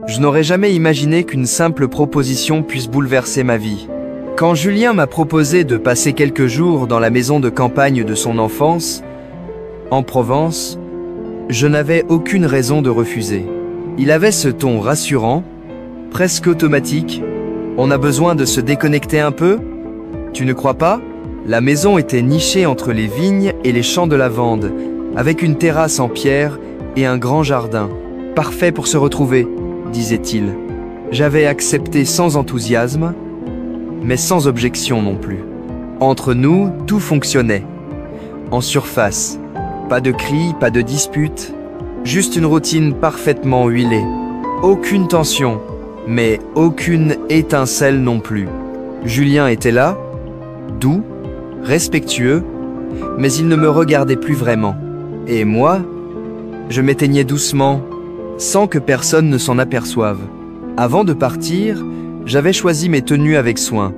Je n'aurais jamais imaginé qu'une simple proposition puisse bouleverser ma vie. Quand Julien m'a proposé de passer quelques jours dans la maison de campagne de son enfance, en Provence, je n'avais aucune raison de refuser. Il avait ce ton rassurant, presque automatique. On a besoin de se déconnecter un peu? Tu ne crois pas? La maison était nichée entre les vignes et les champs de lavande, avec une terrasse en pierre et un grand jardin. Parfait pour se retrouver, disait-il. J'avais accepté sans enthousiasme, mais sans objection non plus. Entre nous, tout fonctionnait. En surface, pas de cris, pas de disputes, juste une routine parfaitement huilée. Aucune tension, mais aucune étincelle non plus. Julien était là, doux, respectueux, mais il ne me regardait plus vraiment. Et moi, je m'éteignais doucement, sans que personne ne s'en aperçoive. Avant de partir, j'avais choisi mes tenues avec soin.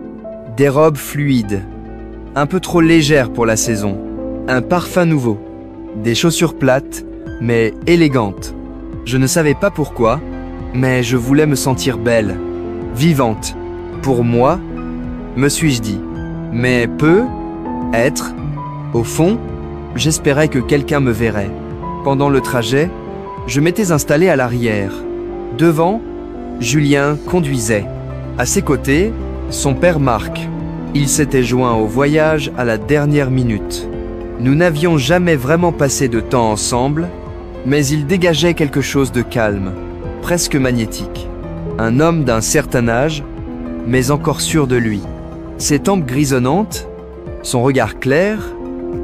Des robes fluides, un peu trop légères pour la saison, un parfum nouveau, des chaussures plates, mais élégantes. Je ne savais pas pourquoi, mais je voulais me sentir belle, vivante. Pour moi, me suis-je dit. Mais être, au fond, j'espérais que quelqu'un me verrait. Pendant le trajet, je m'étais installé à l'arrière. Devant, Julien conduisait. À ses côtés, son père Marc. Il s'était joint au voyage à la dernière minute. Nous n'avions jamais vraiment passé de temps ensemble, mais il dégageait quelque chose de calme, presque magnétique. Un homme d'un certain âge, mais encore sûr de lui. Ses tempes grisonnantes, son regard clair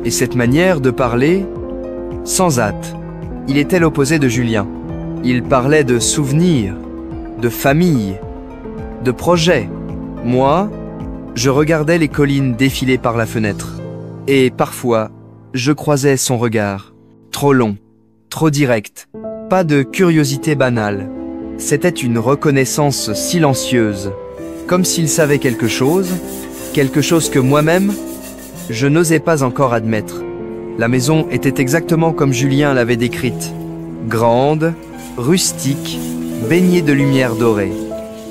et cette manière de parler sans hâte. Il était l'opposé de Julien. Il parlait de souvenirs, de famille, de projets. Moi, je regardais les collines défiler par la fenêtre. Et parfois, je croisais son regard. Trop long, trop direct. Pas de curiosité banale. C'était une reconnaissance silencieuse. Comme s'il savait quelque chose que moi-même, je n'osais pas encore admettre. La maison était exactement comme Julien l'avait décrite. Grande, rustique, baignée de lumière dorée.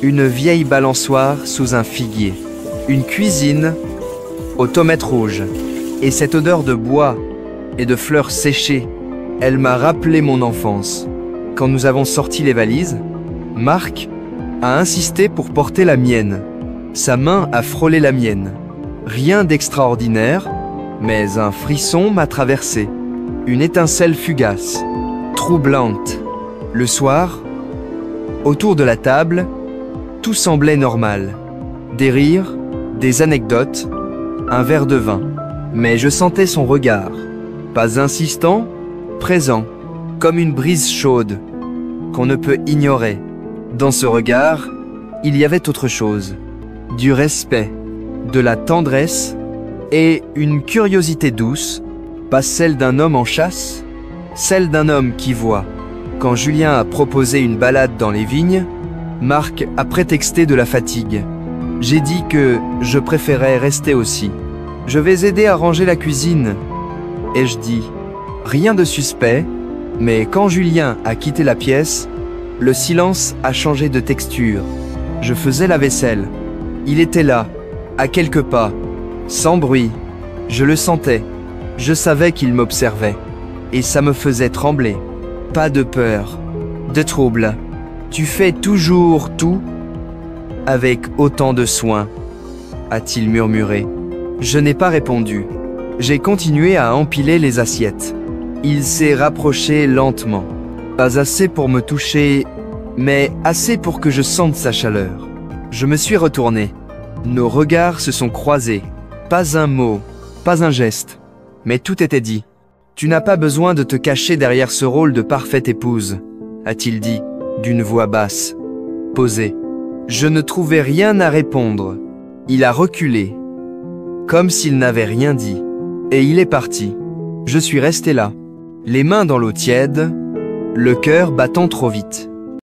Une vieille balançoire sous un figuier. Une cuisine aux tomates rouges. Et cette odeur de bois et de fleurs séchées, elle m'a rappelé mon enfance. Quand nous avons sorti les valises, Marc a insisté pour porter la mienne. Sa main a frôlé la mienne. Rien d'extraordinaire, mais un frisson m'a traversé. Une étincelle fugace, troublante. Le soir, autour de la table, tout semblait normal. Des rires, des anecdotes, un verre de vin. Mais je sentais son regard, pas insistant, présent, comme une brise chaude, qu'on ne peut ignorer. Dans ce regard, il y avait autre chose. Du respect, de la tendresse et une curiosité douce, pas celle d'un homme en chasse, celle d'un homme qui voit. Quand Julien a proposé une balade dans les vignes, Marc a prétexté de la fatigue. J'ai dit que je préférais rester aussi. Je vais aider à ranger la cuisine, ai-je dit. Rien de suspect, mais quand Julien a quitté la pièce, le silence a changé de texture. Je faisais la vaisselle. Il était là, à quelques pas, sans bruit. Je le sentais. Je savais qu'il m'observait. Et ça me faisait trembler. Pas de peur, de trouble. Tu fais toujours tout avec autant de soin, a-t-il murmuré. Je n'ai pas répondu. J'ai continué à empiler les assiettes. Il s'est rapproché lentement. Pas assez pour me toucher, mais assez pour que je sente sa chaleur. Je me suis retourné. Nos regards se sont croisés. Pas un mot, pas un geste. Mais tout était dit. Tu n'as pas besoin de te cacher derrière ce rôle de parfaite épouse, a-t-il dit, d'une voix basse, posée. Je ne trouvais rien à répondre. Il a reculé, comme s'il n'avait rien dit. Et il est parti. Je suis resté là, les mains dans l'eau tiède, le cœur battant trop vite.